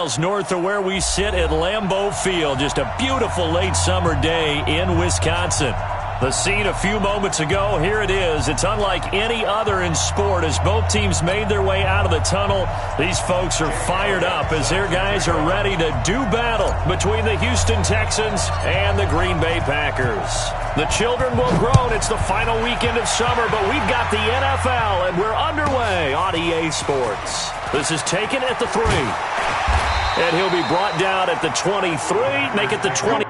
miles north of where we sit at Lambeau Field. Just a beautiful late summer day in Wisconsin. The scene a few moments ago, here it is. It's unlike any other in sport as both teams made their way out of the tunnel. These folks are fired up as their guys are ready to do battle between the Houston Texans and the Green Bay Packers. The children will groan. It's the final weekend of summer, but we've got the NFL, and we're underway on EA Sports. This is taken at the 3. And he'll be brought down at the 23, make it the 20.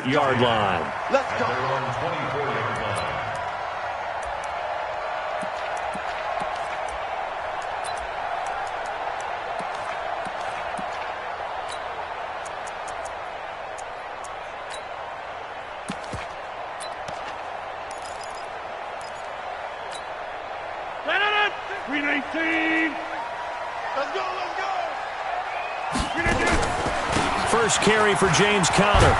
Yard line. Let's go. They're on 24-yard line. Let it! 319. Let's go, let's go. 319. First carry for James Conner.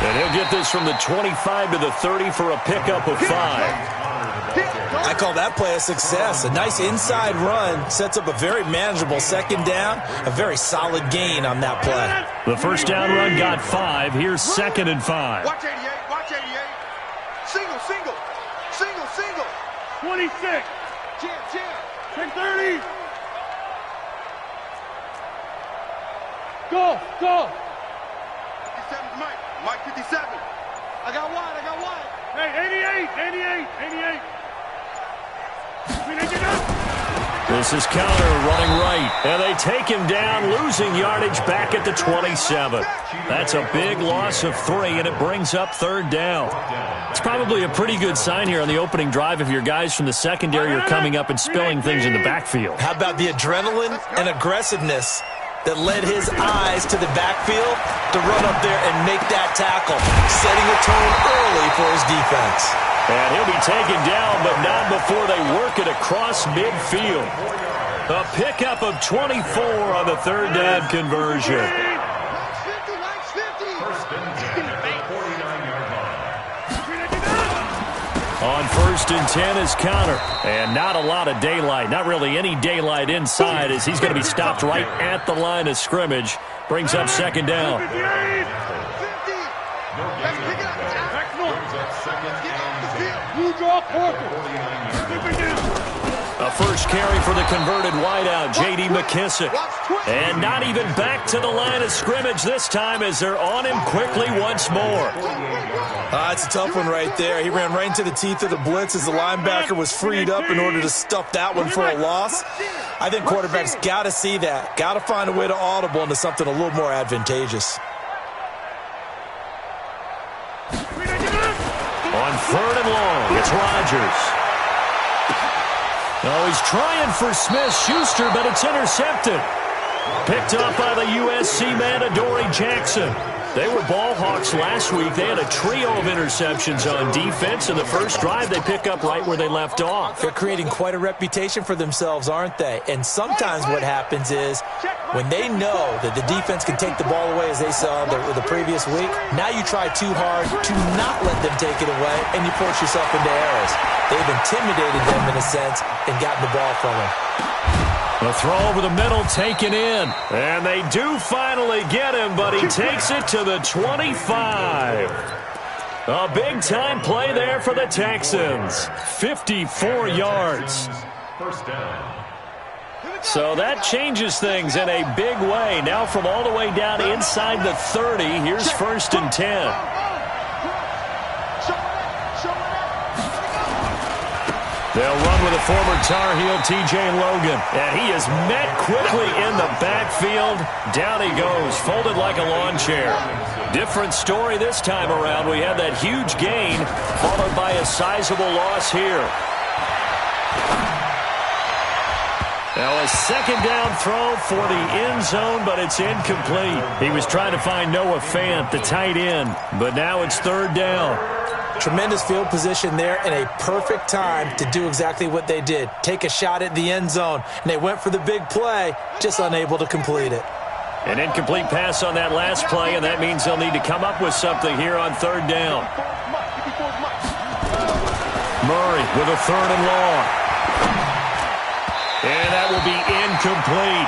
And he'll get this from the 25 to the 30 for a pickup of 5. I call that play a success. A nice inside run sets up a very manageable second down. A very solid gain on that play. The first down run got 5. Here's 2nd and 5. Watch 88, watch 88. Single, single, single, single. 26. Jam. 630. Go. 57's Mike. Mike 57. I got wide. Hey, 88. 319. This is Conner running right. And they take him down, losing yardage back at the 27. That's a big loss of 3, and it brings up 3rd down. It's probably a pretty good sign here on the opening drive if your guys from the secondary are coming up and spilling things in the backfield. How about the adrenaline and aggressiveness that led his eyes to the backfield to run up there and make that tackle, setting a tone early for his defense. And he'll be taken down, but not before they work it across midfield. A pickup of 24 on the 3rd down conversion. First and 10 at the 49-yard line. On 1st and 10 is Conner. And not a lot of daylight, not really any daylight inside as he's going to be stopped right at the line of scrimmage. Brings up 2nd down. 50. Let's pick it up. You draw quarter. A first carry for the converted wideout, J.D. McKissick. And not even back to the line of scrimmage this time as they're on him quickly once more. It's a tough one right there. He ran right into the teeth of the blitz as the linebacker was freed up in order to stuff that one for a loss. I think quarterbacks got to see that. Got to find a way to audible into something a little more advantageous. On 3rd and long, it's Rodgers. Oh, he's trying for Smith-Schuster, but it's intercepted. Picked up by the USC man, Adoree Jackson. They were ball hawks last week. They had a trio of interceptions on defense. In the first drive, they pick up right where they left off. They're creating quite a reputation for themselves, aren't they? And sometimes what happens is when they know that the defense can take the ball away, as they saw the previous week, now you try too hard to not let them take it away, and you force yourself into errors. They've intimidated them in a sense and gotten the ball from them. The throw over the middle taken in. And they do finally get him, but he takes it to the 25. A big-time play there for the Texans. 54 yards. First down. So that changes things in a big way. Now from all the way down inside the 30, here's 1st and 10. They'll run with a former Tar Heel, T.J. Logan. And he is met quickly in the backfield. Down he goes, folded like a lawn chair. Different story this time around. We had that huge gain, followed by a sizable loss here. Now a second down throw for the end zone, but it's incomplete. He was trying to find Noah Fant, the tight end, but now it's 3rd down. Tremendous field position there and a perfect time to do exactly what they did. Take a shot at the end zone, and they went for the big play, just unable to complete it. An incomplete pass on that last play, and that means they'll need to come up with something here on 3rd down. Murray with a 3rd and long. And that will be incomplete.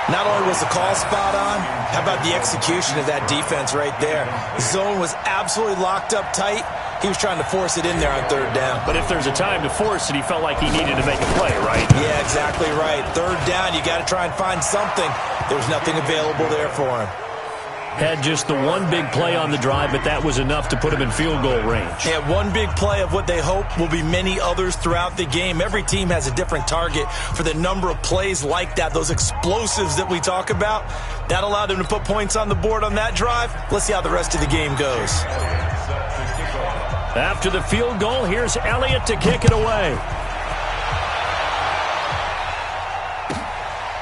Not only was the call spot on, how about the execution of that defense right there? The zone was absolutely locked up tight. He was trying to force it in there on 3rd down. But if there's a time to force it, he felt like he needed to make a play, right? Yeah, exactly right. 3rd down, you got to try and find something. There was nothing available there for him. Had just the one big play on the drive, but that was enough to put him in field goal range. Yeah, one big play of what they hope will be many others throughout the game. Every team has a different target for the number of plays like that, those explosives that we talk about. That allowed them to put points on the board on that drive. Let's see how the rest of the game goes. After the field goal, here's Elliott to kick it away.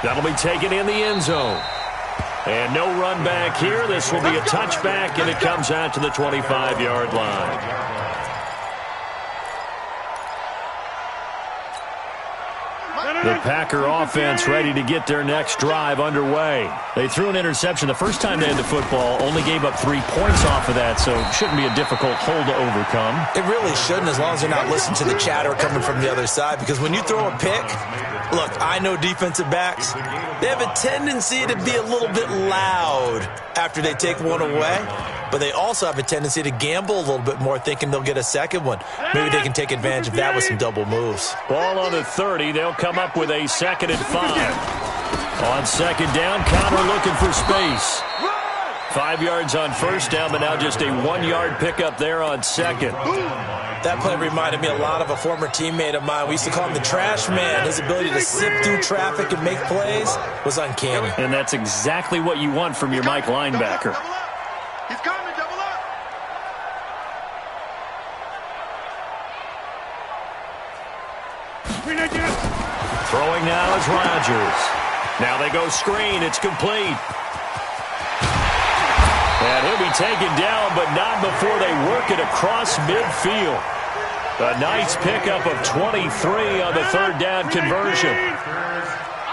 That'll be taken in the end zone. And no run back here. This will be a touchback, and it comes out to the 25-yard line. The Packer offense ready to get their next drive underway. They threw an interception the first time they had the football, only gave up 3 points off of that, so it shouldn't be a difficult hole to overcome. It really shouldn't, as long as they're not listening to the chatter coming from the other side, because when you throw a pick, look, I know defensive backs, they have a tendency to be a little bit loud after they take one away, but they also have a tendency to gamble a little bit more, thinking they'll get a second one. Maybe they can take advantage of that with some double moves. Ball on the 30. They'll come up with a 2nd and 5. On 2nd down, Connor looking for space. 5 yards on 1st down, but now just a 1-yard pickup there on 2nd. That play reminded me a lot of a former teammate of mine. We used to call him the trash man. His ability to sift through traffic and make plays was uncanny. And that's exactly what you want from your Mike linebacker. He's coming, double up. Throwing now is Rodgers. Now they go screen. It's complete. And he'll be taken down, but not before they work it across midfield. A nice pickup of 23 on the 3rd down conversion.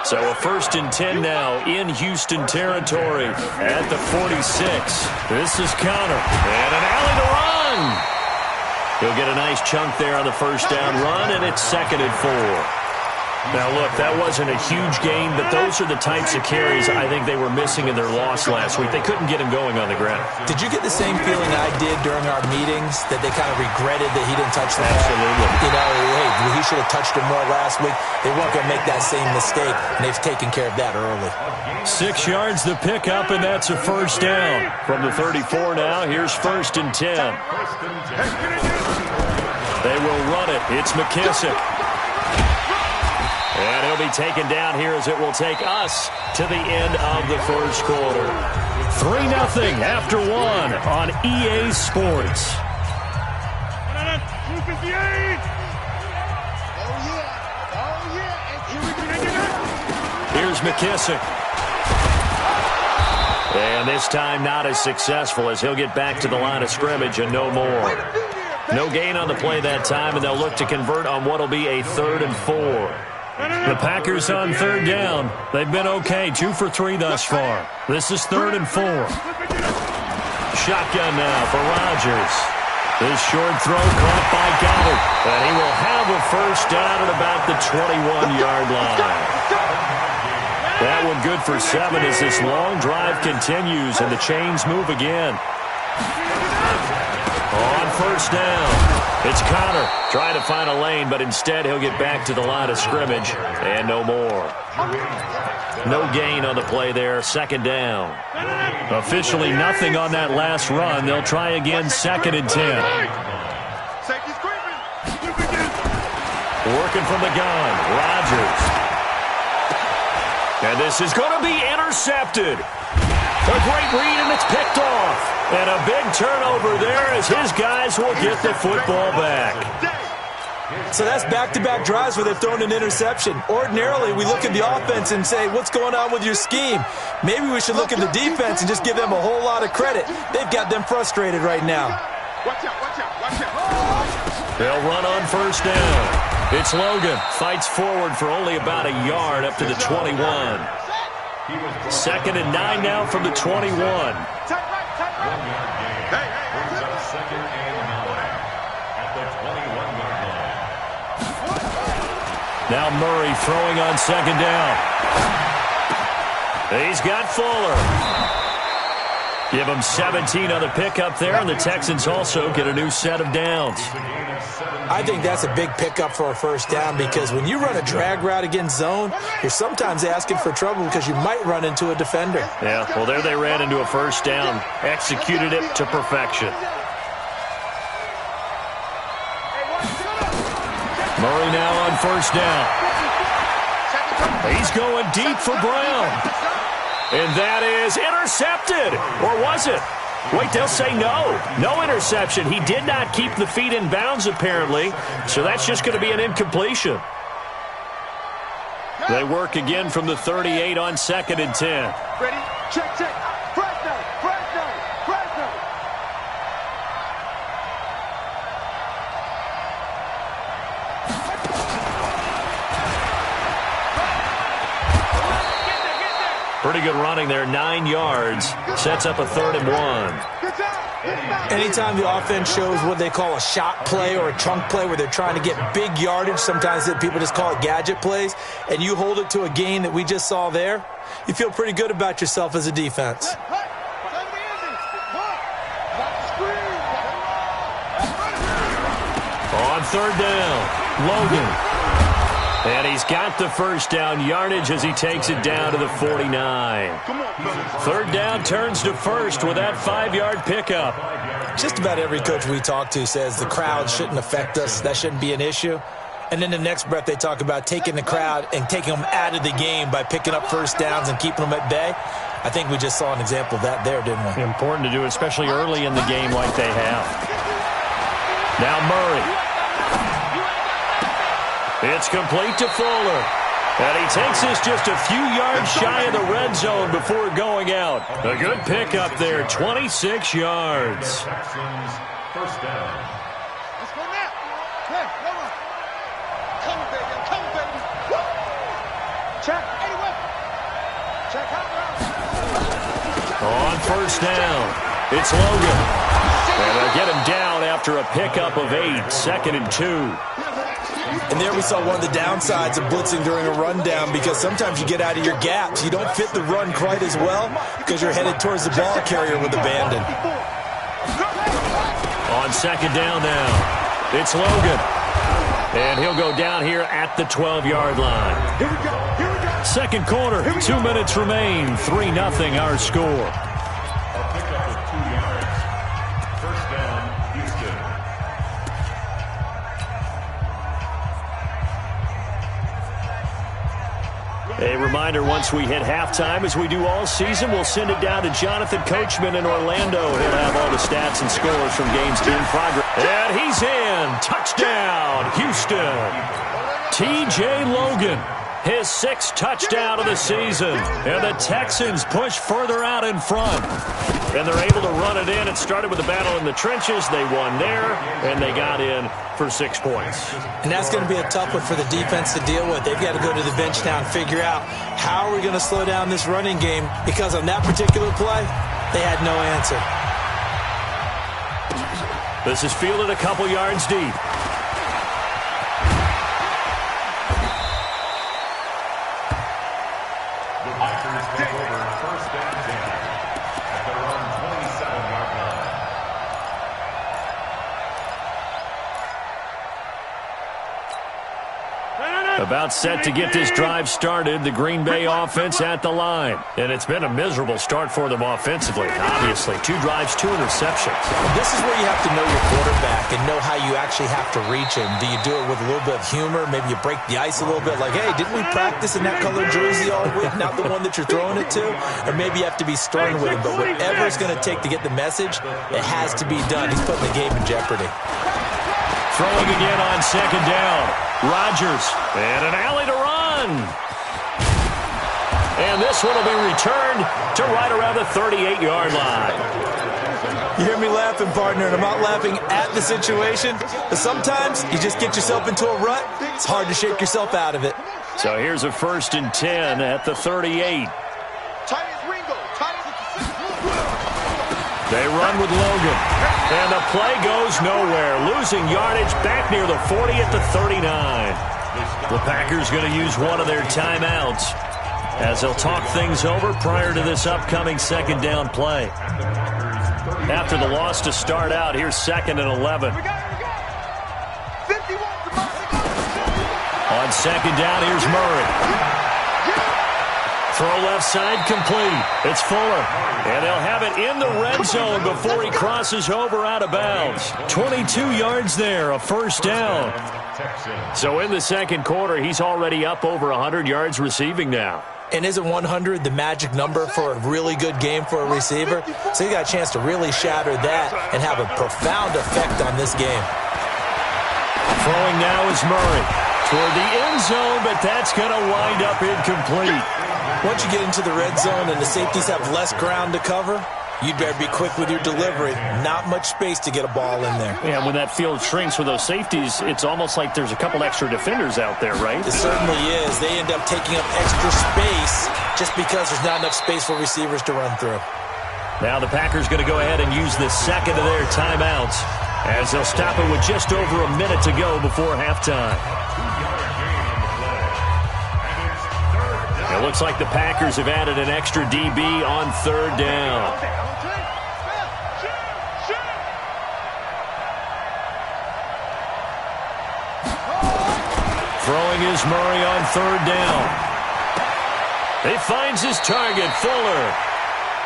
So a 1st and 10 now in Houston territory at the 46. This is Connor. And an alley to run. He'll get a nice chunk there on the 1st down run, and it's 2nd and 4. Now, look, that wasn't a huge gain, but those are the types of carries I think they were missing in their loss last week. They couldn't get him going on the ground. Did you get the same feeling I did during our meetings, that they kind of regretted that he didn't touch the ball? Absolutely. You know, hey, he should have touched him more last week. They weren't going to make that same mistake, and they've taken care of that early. 6 yards the pickup, and that's a 1st down. From the 34 now, here's 1st and 10. They will run it. It's McKissick. And he'll be taken down here as it will take us to the end of the 1st quarter. 3-0 after 1 on EA Sports. Here's McKissick. And this time not as successful, as he'll get back to the line of scrimmage and no more. No gain on the play that time, and they'll look to convert on what will be a 3rd and 4. The Packers on 3rd down. They've been okay, 2 for 3 thus far. This is 3rd and 4. Shotgun now for Rodgers. This short throw caught by Goddard. And he will have a 1st down at about the 21-yard line. That one good for 7 as this long drive continues and the chains move again. On first down, it's Connor trying to find a lane, but instead he'll get back to the line of scrimmage and no more. No gain on the play there, second down. Officially nothing on that last run. They'll try again, second and 10. Working from the gun, Rodgers. And this is going to be intercepted. A great read, and it's picked off. And a big turnover there as his guys will get the football back. So that's back-to-back drives where they've thrown an interception. Ordinarily, we look at the offense and say, what's going on with your scheme? Maybe we should look at the defense and just give them a whole lot of credit. They've got them frustrated right now. Watch out, watch out, watch out. They'll run on first down. It's Logan. Fights forward for only about a yard up to the 21. Second and 9 now from the 21. Now Murray throwing on second down. He's got Fuller. Give him 17 on the pickup there, and the Texans also get a new set of downs. I think that's a big pickup for a first down because when you run a drag route against zone, you're sometimes asking for trouble because you might run into a defender. Yeah, well, there they ran into a first down, executed it to perfection. Murray now on first down. He's going deep for Brown. And that is intercepted. Or was it? Wait, they'll say no. No interception. He did not keep the feet in bounds, apparently. So that's just going to be an incompletion. They work again from the 38 on second and 10. Ready? Check, check. Fresno, Fresno, Fresno. Pretty good running there, 9 yards. Sets up a 3rd and 1. Anytime the offense shows what they call a shot play or a chunk play where they're trying to get big yardage, sometimes people just call it gadget plays, and you hold it to a gain that we just saw there, you feel pretty good about yourself as a defense. On third down, Logan. And he's got the first down yardage as he takes it down to the 49. Third down turns to first with that 5-yard pickup. Just about every coach we talk to says the crowd shouldn't affect us. That shouldn't be an issue. And then the next breath they talk about taking the crowd and taking them out of the game by picking up first downs and keeping them at bay. I think we just saw an example of that there, didn't we? Important to do, especially early in the game like they have. Now Murray. It's complete to Fuller. And he takes this just a few yards shy of the red zone before going out. A good pickup there, 26 yards. First down. Let's go now. Hey, come on. Come on, baby. Come on, baby. Woo. Check. Anyway. Check out. On first down, it's Logan. And they'll get him down after a pickup of 8, 2nd and 2. And there we saw one of the downsides of blitzing during a rundown because sometimes you get out of your gaps. You don't fit the run quite as well because you're headed towards the ball carrier with abandon. On second down now, it's Logan. And he'll go down here at the 12-yard line. Here we go. Here we go. Second quarter, 2 minutes remain, 3-0 our score. A reminder, once we hit halftime, as we do all season, we'll send it down to Jonathan Coachman in Orlando. He'll have all the stats and scores from games in progress. And he's in. Touchdown, Houston. T.J. Logan, his 6th touchdown of the season. And the Texans push further out in front. And they're able to run it in. It started with a battle in the trenches. They won there, and they got in for 6 points. And that's going to be a tough one for the defense to deal with. They've got to go to the bench now and figure out how are we going to slow down this running game, because on that particular play, they had no answer. This is fielded a couple yards deep. About set to get this drive started, the Green Bay offense at the line. And it's been a miserable start for them offensively, obviously. 2 drives, 2 interceptions. This is where you have to know your quarterback and know how you actually have to reach him. Do you do it with a little bit of humor? Maybe you break the ice a little bit, like, hey, didn't we practice in that colored jersey all week, not the one that you're throwing it to? Or maybe you have to be stern with him. But whatever it's going to take to get the message, it has to be done. He's putting the game in jeopardy. Throwing again on second down. Rodgers, and an alley to run. And this one will be returned to right around the 38-yard line. You hear me laughing, partner, and I'm not laughing at the situation. But sometimes you just get yourself into a rut. It's hard to shake yourself out of it. So here's a 1st and 10 at the 38. They run with Logan. And the play goes nowhere. Losing yardage back near the 40 at the 39. The Packers going to use one of their timeouts as they'll talk things over prior to this upcoming second down play. After the loss to start out, here's 2nd and 11. On second down, here's Murray. Throw left side complete. It's Fuller. And they'll have it in the red zone before he crosses over out of bounds. 22 yards there, a 1st down. So in the second quarter, he's already up over 100 yards receiving now. And isn't 100 the magic number for a really good game for a receiver? So you got a chance to really shatter that and have a profound effect on this game. Throwing now is Murray. Toward the end zone, but that's going to wind up incomplete. Once you get into the red zone and the safeties have less ground to cover, you'd better be quick with your delivery. Not much space to get a ball in there. Yeah, when that field shrinks for those safeties, it's almost like there's a couple extra defenders out there, right? It certainly is. They end up taking up extra space just because there's not enough space for receivers to run through. Now the Packers going to go ahead and use the second of their timeouts as they'll stop it with just over a minute to go before halftime. It looks like the Packers have added an extra DB on 3rd down. Throwing is Murray on 3rd down. He finds his target, Fuller.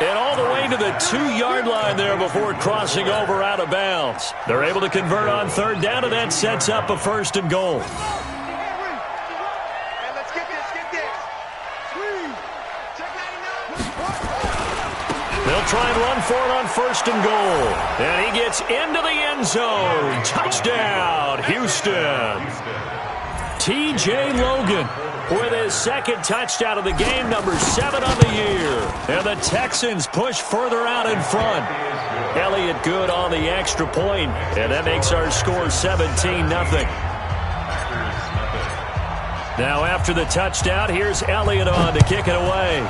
And all the way to the 2-yard line there before crossing over out of bounds. They're able to convert on 3rd down, and that sets up a 1st and goal. They'll try and run for it on 1st and goal. And he gets into the end zone. Touchdown, Houston. T.J. Logan with his 2nd touchdown of the game, number 7 on the year. And the Texans push further out in front. Elliott good on the extra point, and that makes our score 17-0. Now after the touchdown, here's Elliott on to kick it away.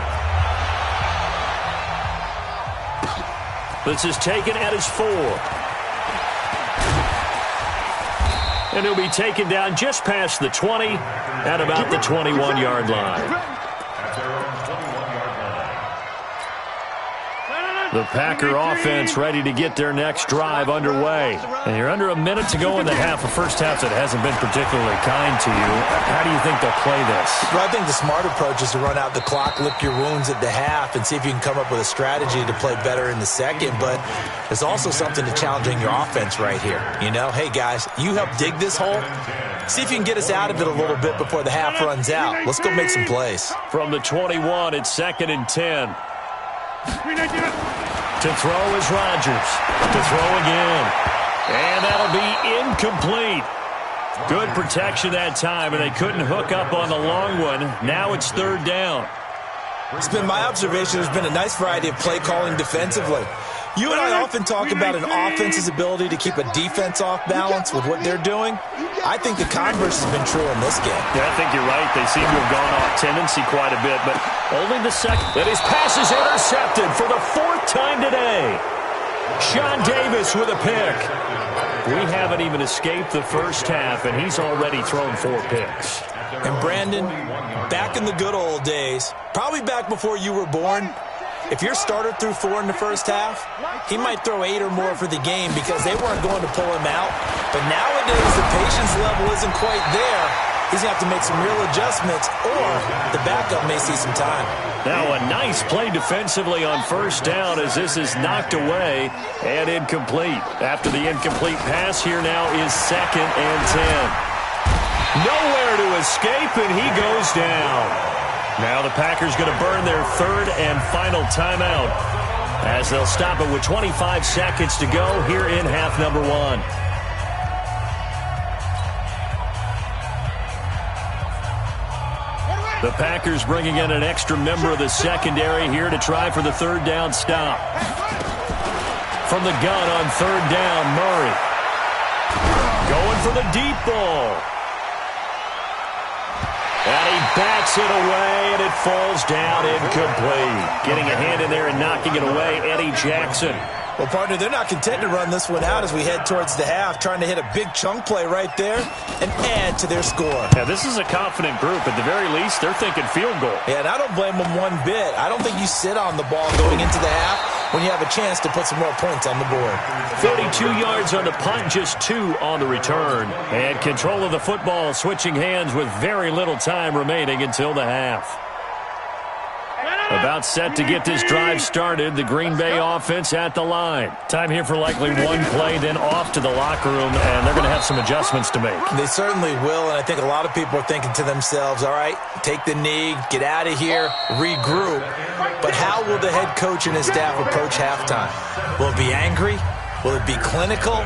This is taken at his 4. And he'll be taken down just past the 20 at about the 21-yard line. The Packer offense ready to get their next drive underway. And you're under a minute to go in the half, a first half that hasn't been particularly kind to you. How do you think they'll play this? Well, I think the smart approach is to run out the clock, lick your wounds at the half, and see if you can come up with a strategy to play better in the second. But there's also something to challenging your offense right here. You know, hey, guys, you help dig this hole. See if you can get us out of it a little bit before the half runs out. Let's go make some plays. From the 21, it's 2nd and 10. To throw is Rodgers. To throw again. And that'll be incomplete. Good protection that time, and they couldn't hook up on the long one. Now it's 3rd down. It's been my observation there's been a nice variety of play calling defensively. You and I often talk about an offense's ability to keep a defense off balance with what they're doing. I think the converse has been true in this game. Yeah, I think you're right. They seem to have gone off tendency quite a bit, but only the second. And his pass is intercepted for the 4th time today. Sean Davis with a pick. We haven't even escaped the first half, and he's already thrown 4 picks. And Brandon, back in the good old days, probably back before you were born, if your starter threw 4 in the first half, he might throw 8 or more for the game because they weren't going to pull him out. But nowadays, the patience level isn't quite there. he's going to have to make some real adjustments, or the backup may see some time. Now a nice play defensively on first down as this is knocked away and incomplete. After the incomplete pass, here now is 2nd and 10. Nowhere to escape, and he goes down. Now the Packers going to burn their 3rd and final timeout as they'll stop it with 25 seconds to go here in half number 1. The Packers bringing in an extra member of the secondary here to try for the 3rd down stop. From the gun on 3rd down, Murray. Going for the deep ball. And he bats it away, and it falls down incomplete. Getting a hand in there and knocking it away, Eddie Jackson. Well, partner, they're not content to run this one out as we head towards the half, trying to hit a big chunk play right there and add to their score. Yeah, this is a confident group. At the very least, they're thinking field goal. Yeah, and I don't blame them one bit. I don't think you sit on the ball going into the half when you have a chance to put some more points on the board. 32 yards on the punt, just 2 on the return. And control of the football switching hands with very little time remaining until the half. About set to get this drive started, the Green Bay offense at the line. Time here for likely one play, then off to the locker room, and they're going to have some adjustments to make. They certainly will, and I think a lot of people are thinking to themselves, all right, take the knee, get out of here, regroup. But how will the head coach and his staff approach halftime? Will it be angry? Will it be clinical?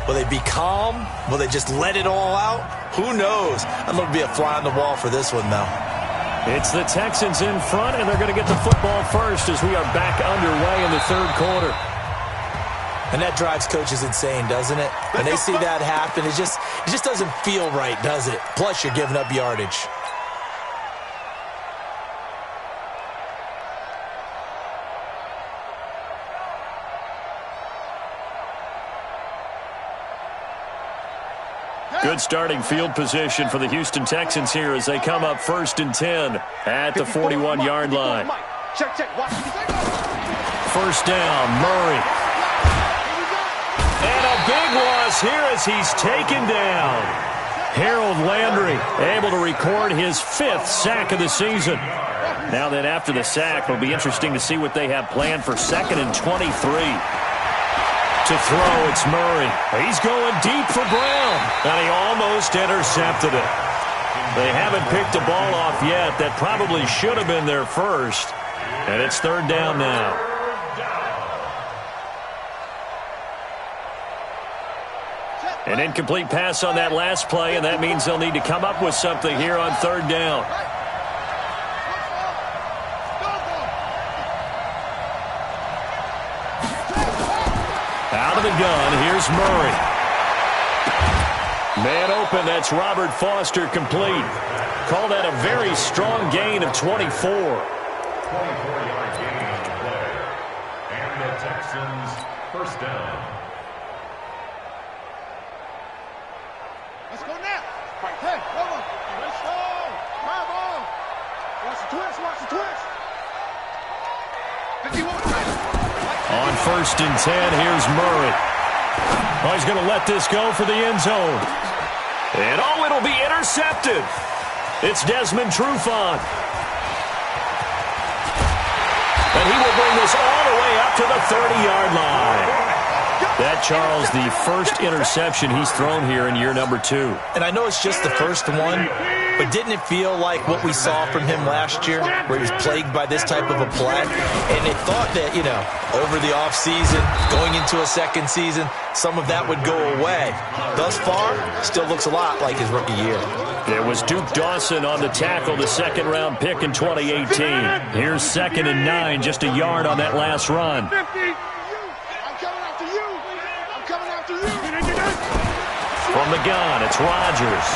Will they be calm? Will they just let it all out? Who knows? I'd love to be a fly on the wall for this one, though. It's the Texans in front, and they're going to get the football first as we are back underway in the 3rd quarter. And that drives coaches insane, doesn't it? When they see that happen, it just doesn't feel right, does it? Plus, you're giving up yardage. Good starting field position for the Houston Texans here as they come up 1st and 10 at the 41-yard line. 1st down, Murray. And a big loss here as he's taken down. Harold Landry able to record his 5th sack of the season. Now then, after the sack, it'll be interesting to see what they have planned for 2nd and 23. To throw, it's Murray. He's going deep for Brown, and he almost intercepted it. They haven't picked the ball off yet. That probably should have been their first, and it's 3rd down now. An incomplete pass on that last play, and that means they'll need to come up with something here on 3rd down. Out of the gun, here's Murray. Man open, that's Robert Foster complete. Call that a very strong gain of 24. 24-yard gain on the play. And the Texans 1st down. Let's go now. Hey, come on. Let's go. Come on. Watch the twist, watch the twist. 51. On 1st and 10, here's Murray. Oh, he's going to let this go for the end zone. And oh, it'll be intercepted. It's Desmond Trufant. And he will bring this all the way up to the 30-yard line. That, Charles, the first interception he's thrown here in year number 2. And I know it's just the first one, but didn't it feel like what we saw from him last year, where he was plagued by this type of a play? And they thought that, you know, over the offseason, going into a 2nd season, some of that would go away. Thus far, still looks a lot like his rookie year. There was Duke Dawson on the tackle, the 2nd-round pick in 2018. Here's 2nd and 9, just a yard on that last run. From the gun, it's Rodgers.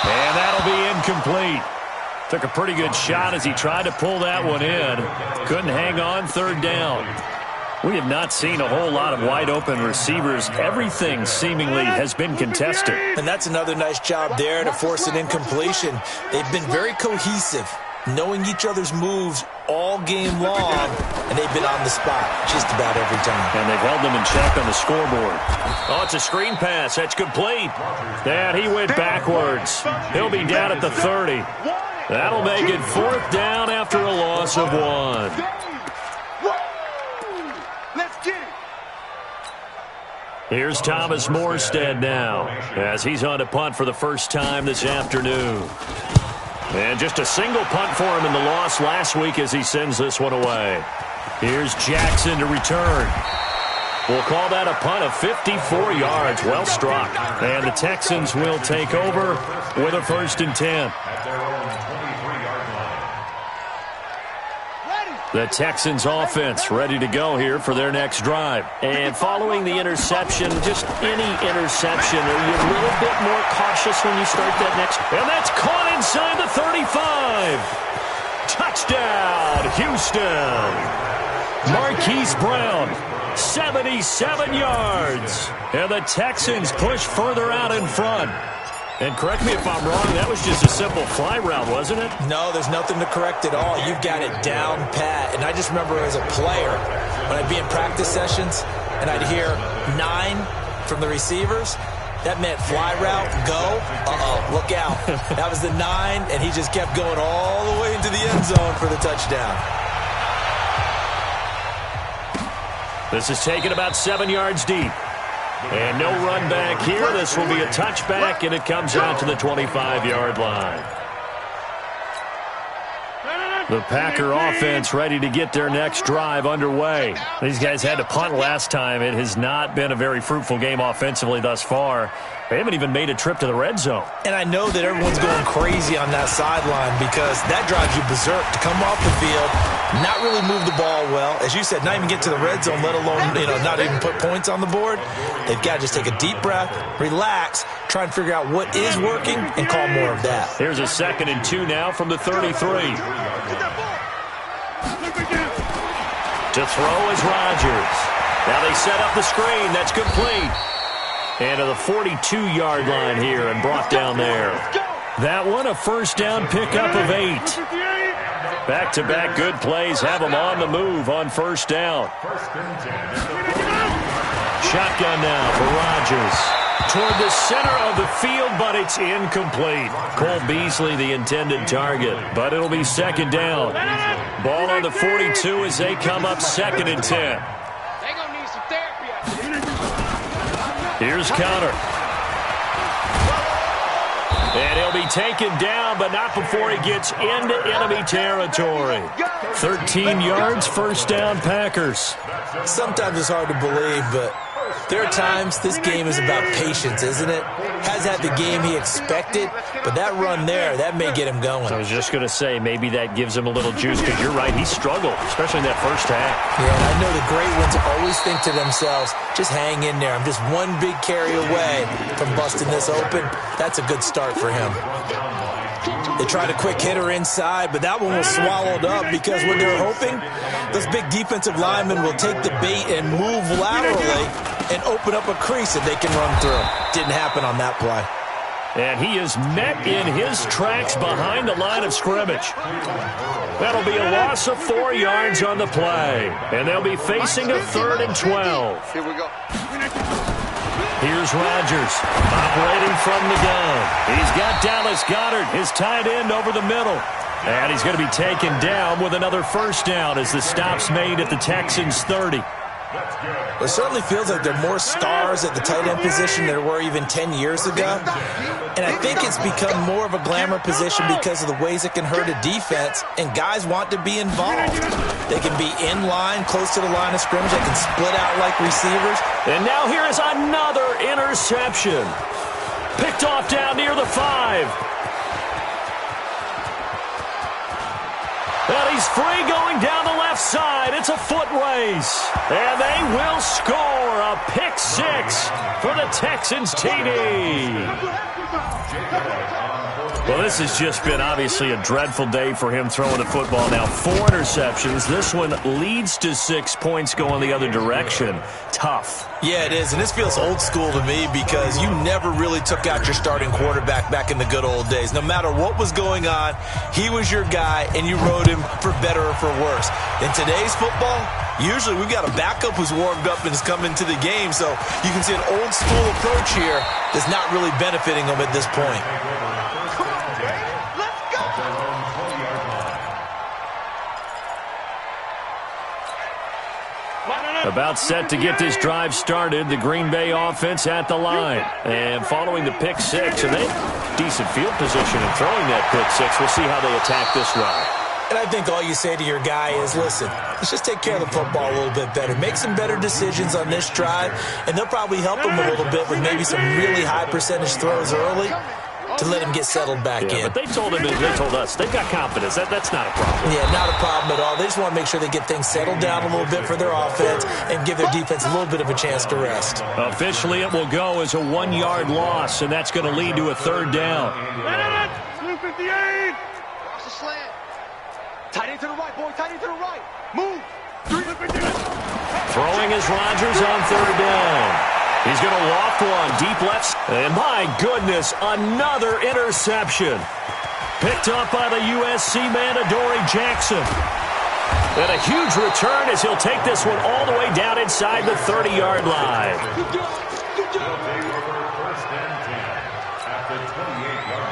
And that'll be incomplete. Took a pretty good shot as he tried to pull that one in. Couldn't hang on, 3rd down. We have not seen a whole lot of wide-open receivers. Everything seemingly has been contested. And that's another nice job there to force an incompletion. They've been very cohesive. knowing each other's moves all game long, and they've been on the spot just about every time. And they've held them in check on the scoreboard. Oh, it's a screen pass. That's complete. And he went backwards. He'll be down at the 30. That'll make it 4th down after a loss of 1. Here's Thomas Morstead now as he's on to punt for the first time this afternoon. And just a single punt for him in the loss last week as he sends this one away. Here's Jackson to return. We'll call that a punt of 54 yards. Well struck. And the Texans will take over with a 1st and 10. The Texans offense ready to go here for their next drive. And following the interception, just any interception, are you a little bit more cautious when you start that next? And that's caught inside the 35. Touchdown, Houston. Marquise Brown, 77 yards. And the Texans push further out in front. And correct me if I'm wrong, that was just a simple fly route, wasn't it? No, there's nothing to correct at all. You've got it down pat. And I just remember as a player, when I'd be in practice sessions and I'd hear 9 from the receivers, that meant fly route, go, look out. That was the 9, and he just kept going all the way into the end zone for the touchdown. This is taken about 7 yards deep. And no run back here. This will be a touchback, and it comes out to the 25-yard line. The Packer offense ready to get their next drive underway. These guys had to punt last time. It has not been a very fruitful game offensively thus far. They haven't even made a trip to the red zone. And I know that everyone's going crazy on that sideline because that drives you berserk to come off the field, not really move the ball well. As you said, not even get to the red zone, let alone, not even put points on the board. They've got to just take a deep breath, relax, try and figure out what is working, and call more of that. Here's a 2nd and 2 now from the 33. To throw is Rodgers. Now they set up the screen. That's complete. And to the 42-yard line here and brought down there. That one a 1st down pickup of 8. Back-to-back good plays have them on the move on 1st down. Shotgun now for Rodgers. Toward the center of the field, but it's incomplete. Cole Beasley the intended target, but it'll be 2nd down. Ball on the 42 as they come up 2nd and 10. Here's Conner. And he'll be taken down, but not before he gets into enemy territory. 13 yards, 1st down, Packers. Sometimes it's hard to believe, but there are times this game is about patience, isn't it? Has had the game he expected, but that run there, that may get him going. I was just going to say, maybe that gives him a little juice, because you're right, he struggled, especially in that 1st half. Yeah, and I know the great ones always think to themselves, just hang in there. I'm just one big carry away from busting this open. That's a good start for him. They tried a quick hitter inside, but that one was swallowed up because what they're hoping, those big defensive linemen will take the bait and move laterally and open up a crease that they can run through. Didn't happen on that play. And he is met in his tracks behind the line of scrimmage. That'll be a loss of 4 yards on the play. And they'll be facing a 3rd and 12. Here we go. Here's Rodgers operating from the gun. He's got Dallas Goedert, his tight end, over the middle. And he's going to be taken down with another 1st down as the stop's made at the Texans' 30. It certainly feels like there are more stars at the tight end position than there were even 10 years ago. And I think it's become more of a glamour position because of the ways it can hurt a defense, and guys want to be involved. They can be in line, close to the line of scrimmage. They can split out like receivers. And now here is another interception. Picked off down near the 5. And he's free going down the left side. It's a foot race. And they will score a pick 6 for the Texans TD. Well, this has just been obviously a dreadful day for him throwing the football. Now 4 interceptions. This one leads to 6 points going the other direction. Tough. Yeah, it is, and this feels old school to me because you never really took out your starting quarterback back in the good old days. No matter what was going on, he was your guy, and you rode him for better or for worse. In today's football, usually we've got a backup who's warmed up and is coming to the game, so you can see an old school approach here that's not really benefiting him at this point. About set to get this drive started, the Green Bay offense at the line. And following the pick 6, and they decent field position in throwing that pick 6. We'll see how they attack this drive. And I think all you say to your guy is, listen, let's just take care of the football a little bit better. Make some better decisions on this drive, and they'll probably help him a little bit with maybe some really high percentage throws early to let him get settled back in. But they told him, they told us, they've got confidence. That's not a problem. Yeah, not a problem at all. They just want to make sure they get things settled down a little bit for their offense and give their defense a little bit of a chance to rest. Officially, it will go as a 1-yard loss, and that's going to lead to a 3rd down. Blue 58. Cross the slant. Tight end to the right, boy. Tight end to the right. Move. Throwing is Rodgers on 3rd down. He's going to walk one deep left. And my goodness, another interception. Picked up by the USC man, Adoree Jackson. And a huge return as he'll take this one all the way down inside the 30-yard line. First and 10 at the 28-yard line.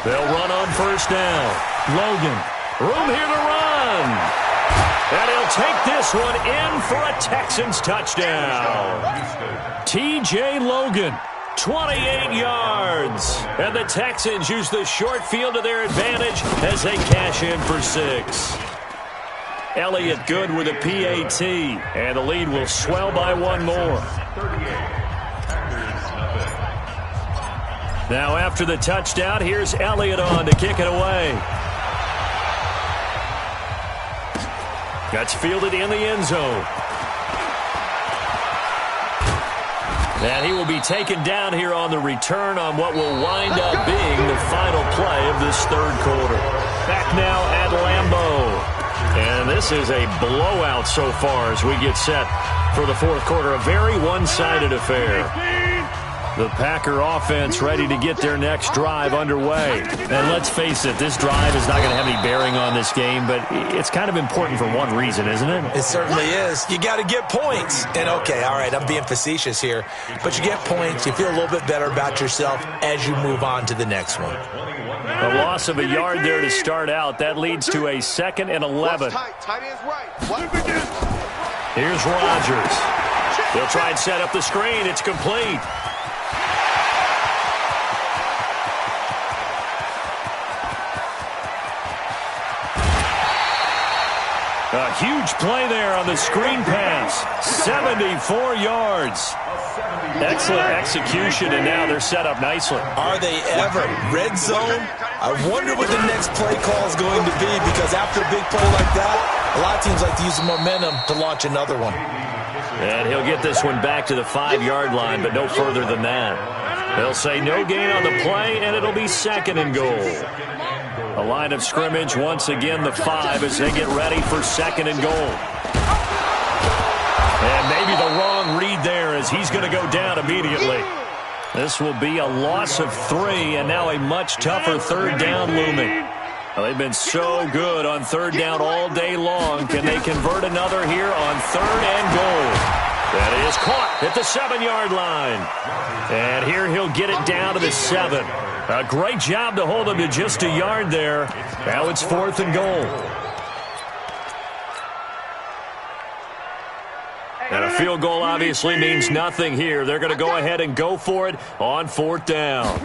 They'll run on 1st down. Logan, room here to run. And he'll take this one in for a Texans touchdown. T.J. Logan, 28 yards. And the Texans use the short field to their advantage as they cash in for 6. Elliott good with a PAT. And the lead will swell by 1 more. 38. Now after the touchdown, here's Elliott on to kick it away. That's fielded in the end zone. And he will be taken down here on the return on what will wind up being the final play of this 3rd quarter. Back now at Lambeau. And this is a blowout so far as we get set for the 4th quarter. A very one-sided affair. The Packer offense ready to get their next drive underway. And let's face it, this drive is not going to have any bearing on this game, but it's kind of important for one reason, isn't it? It certainly is. You got to get points. And, okay, all right, I'm being facetious here, but you get points, you feel a little bit better about yourself as you move on to the next one. A loss of a yard there to start out. That leads to a 2nd and 11. Here's Rodgers. He'll try and set up the screen. It's complete. A huge play there on the screen pass. 74 yards. Excellent execution, and now they're set up nicely. Are they ever? Red zone? I wonder what the next play call is going to be, because after a big play like that, a lot of teams like to use the momentum to launch another one. And he'll get this one back to the 5-yard line, but no further than that. They'll say no gain on the play, and it'll be 2nd and goal. A line of scrimmage, once again the 5 as they get ready for 2nd and goal. And maybe the wrong read there as he's going to go down immediately. This will be a loss of 3, and now a much tougher 3rd down looming. Well, they've been so good on 3rd down all day long. Can they convert another here on 3rd and goal? That is caught at the 7-yard line. And here he'll get it down to the 7. A great job to hold him to just a yard there. Now it's 4th and goal. And a field goal obviously means nothing here. They're going to go ahead and go for it on 4th down.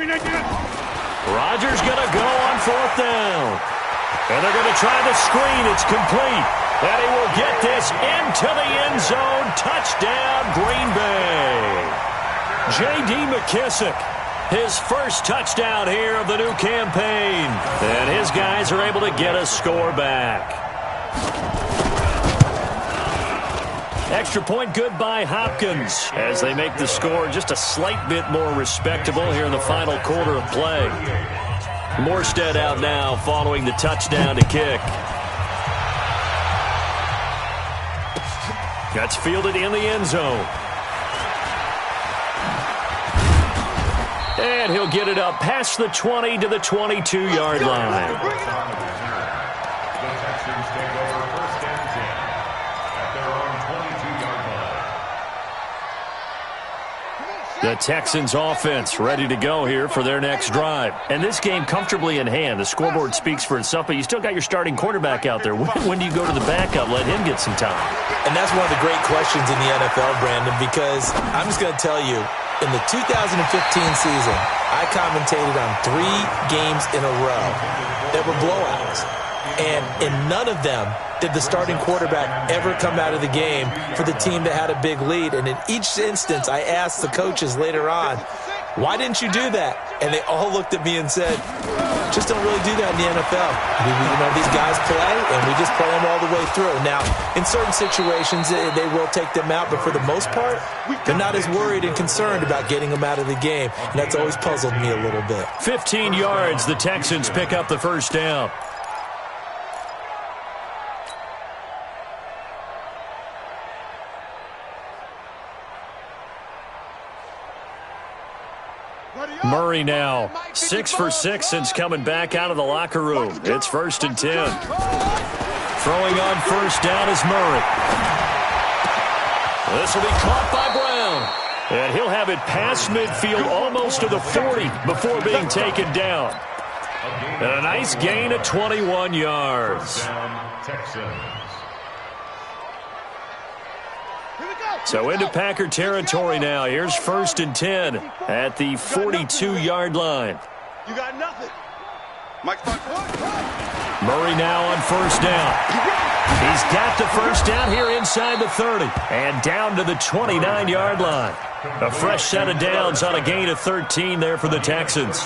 Rodgers going to go on 4th down. And they're going to try the screen. It's complete. And he will get this into the end zone. Touchdown, Green Bay. J.D. McKissick, his first touchdown here of the new campaign. And his guys are able to get a score back. Extra point good by Hopkins as they make the score just a slight bit more respectable here in the final quarter of play. Morstead out now following the touchdown to kick. That's fielded in the end zone. And he'll get it up past the 20 to the 22-yard line. The Texans take over 1st and 10 at their own 22-yard line. The Texans offense ready to go here for their next drive. And this game comfortably in hand. The scoreboard speaks for itself, but you still got your starting quarterback out there. When do you go to the backup? Let him get some time. And that's one of the great questions in the NFL, Brandon, because I'm just going to tell you, in the 2015 season, I commentated on 3 games in a row that were blowouts. And in none of them did the starting quarterback ever come out of the game for the team that had a big lead. And in each instance, I asked the coaches later on, why didn't you do that? And they all looked at me and said, just don't really do that in the NFL. You know, these guys play, and we just play them all the way through. Now, in certain situations, they will take them out, but for the most part, they're not as worried and concerned about getting them out of the game. And that's always puzzled me a little bit. 15 yards, the Texans pick up the first down. Murray now 6 for 6 since coming back out of the locker room. It's 1st and 10. Throwing on first down is Murray. This will be caught by Brown. And he'll have it past midfield almost to the 40 before being taken down. And a nice gain of 21 yards. So into Packer territory now. Here's 1st and 10 at the 42-yard line. You got nothing. Murray now on first down. He's got the first down here inside the 30 and down to the 29-yard line. A fresh set of downs on a gain of 13 there for the Texans.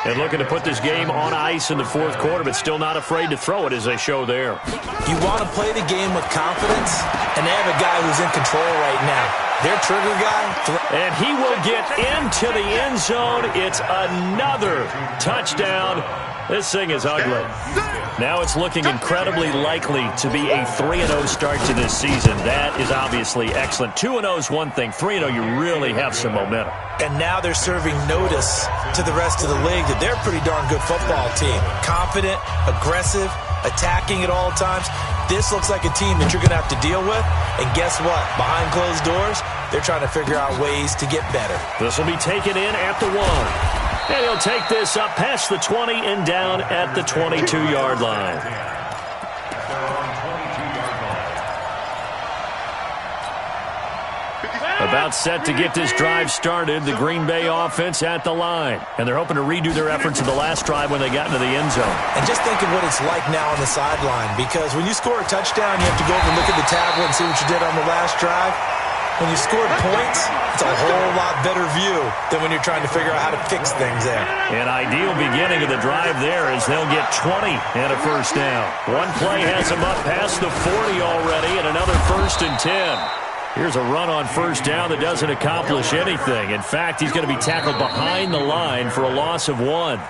And looking to put this game on ice in the 4th quarter, but still not afraid to throw it as they show there. You want to play the game with confidence, and they have a guy who's in control right now. Their trigger guy. And he will get into the end zone. It's another touchdown. This thing is ugly. Now it's looking incredibly likely to be a 3-0 start to this season. That is obviously excellent. 2-0 is one thing. 3-0, you really have some momentum. And now they're serving notice to the rest of the league that they're a pretty darn good football team. Confident, aggressive, attacking at all times. This looks like a team that you're going to have to deal with. And guess what? Behind closed doors, they're trying to figure out ways to get better. This will be taken in at the 1. And he'll take this up past the 20 and down at the 22-yard line. About set to get this drive started, the Green Bay offense at the line. And they're hoping to redo their efforts of the last drive when they got into the end zone. And just think of what it's like now on the sideline, because when you score a touchdown, you have to go over and look at the tablet and see what you did on the last drive. When you scored points, it's a whole lot better view than when you're trying to figure out how to fix things there. An ideal beginning of the drive there as they'll get 20 and a first down. One play has them up past the 40 already, and another 1st and 10. Here's a run on first down that doesn't accomplish anything. In fact, he's going to be tackled behind the line for a loss of 1.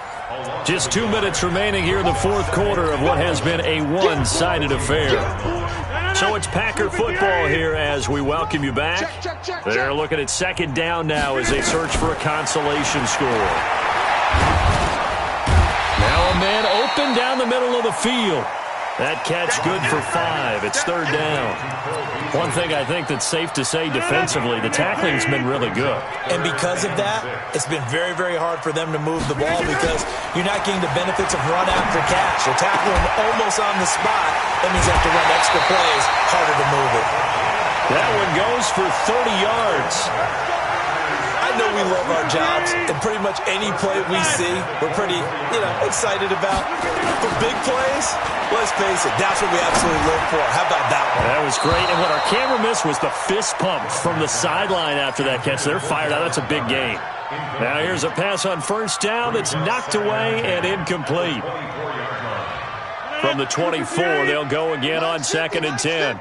Just 2 minutes remaining here in the 4th quarter of what has been a one-sided affair. So it's Packer football here as we welcome you back. They're looking at 2nd down now as they search for a consolation score. Now a man open down the middle of the field. That catch good for 5. It's 3rd down. One thing I think that's safe to say defensively, the tackling's been really good. And because of that, it's been very, very hard for them to move the ball because you're not getting the benefits of run after catch. They're tackling almost on the spot. That means they have to run extra plays, harder to move it. That one goes for 30 yards. I know we love our jobs, and pretty much any play we see, we're pretty, excited about. For big plays, let's face it, that's what we absolutely live for. How about that one? That was great, and what our camera missed was the fist pump from the sideline after that catch. They're fired out. That's a big gain. Now here's a pass on first down that's knocked away and incomplete. From the 24, they'll go again on 2nd and 10.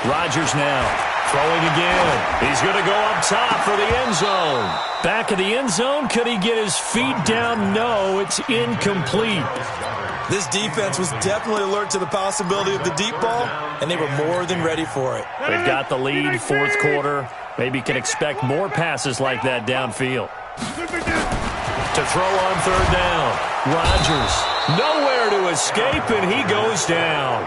Rodgers now throwing again. He's going to go up top for the end zone. Back of the end zone. Could he get his feet down? No, it's incomplete. This defense was definitely alert to the possibility of the deep ball, and they were more than ready for it. They've got the lead, fourth quarter. Maybe can expect more passes like that downfield. To throw on third down. Rodgers, nowhere to escape, and he goes down.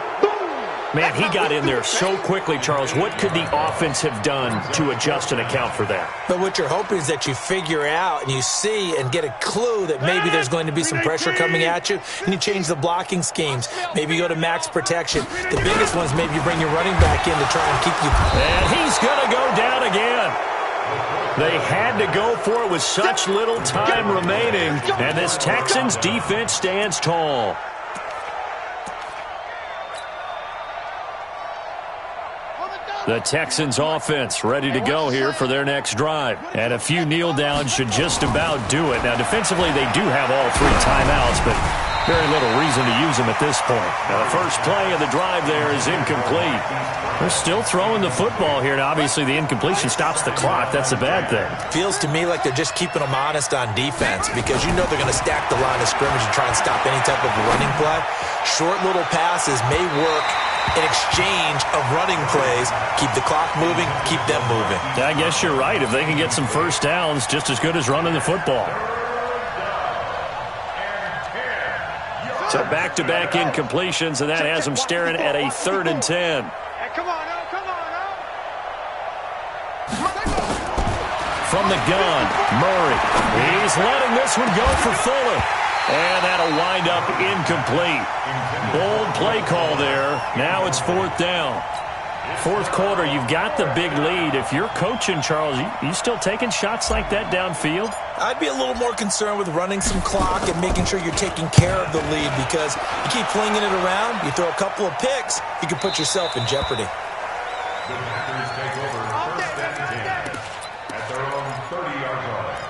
Man, he got in there so quickly, Charles. What could the offense have done to adjust and account for that? But what you're hoping is that you figure out and you see and get a clue that maybe there's going to be some pressure coming at you, and you change the blocking schemes. Maybe you go to max protection. The biggest one is maybe you bring your running back in to try and keep you. And he's going to go down again. They had to go for it with such little time remaining, and this Texans defense stands tall. The Texans offense ready to go here for their next drive. And a few kneel downs should just about do it. Now, defensively, they do have all three timeouts, but very little reason to use them at this point. Now, the first play of the drive there is incomplete. They're still throwing the football here. Now, obviously, the incompletion stops the clock. That's a bad thing. Feels to me like they're just keeping them honest on defense because you know they're going to stack the line of scrimmage and try and stop any type of running play. Short little passes may work in exchange of running plays. Keep the clock moving, keep them moving. I guess you're right. If they can get some first downs, just as good as running the football. So back-to-back incompletions, and that has them staring at a 3rd and 10. Hey, come on, now, come on, now. From the gun, Murray. He's letting this one go for Fuller. And that'll wind up incomplete. Bold play call there. Now it's 4th down. Fourth quarter, you've got the big lead. If you're coaching, Charles, you still taking shots like that downfield? I'd be a little more concerned with running some clock and making sure you're taking care of the lead because you keep flinging it around, you throw a couple of picks, you can put yourself in jeopardy. The Packers take over 1st and 10 at their own 30-yard line.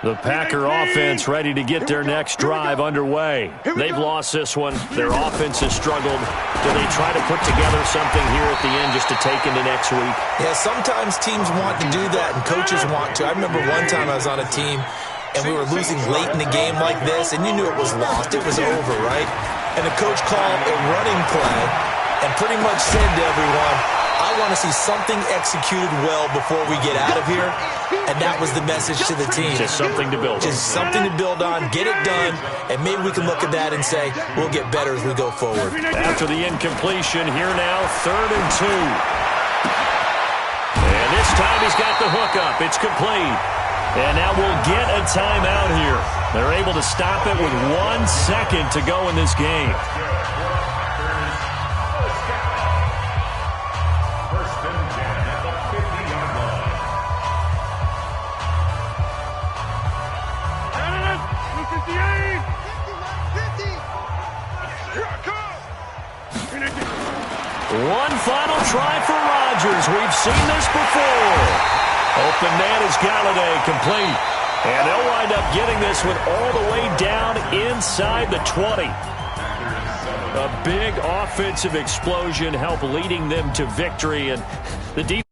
The Packer offense ready to get their next drive underway. They've lost this one. Their offense has struggled. Do they try to put together something here at the end just to take into next week? Yeah, sometimes teams want to do that and coaches want to. I remember one time I was on a team and we were losing late in the game like this and you knew it was lost. It was over, right? And the coach called a running play and pretty much said to everyone, I want to see something executed well before we get out of here. And that was the message to the team. Just something to build on. Just something to build on, get it done, and maybe we can look at that and say, we'll get better as we go forward. After the incompletion, here now, 3rd and 2. And this time he's got the hook up. It's complete. And now we'll get a timeout here. They're able to stop it with 1 second to go in this game. One final try for Rodgers. We've seen this before. Open man is Galladay, complete. And they'll wind up getting this one all the way down inside the 20. A big offensive explosion helped leading them to victory. And the defense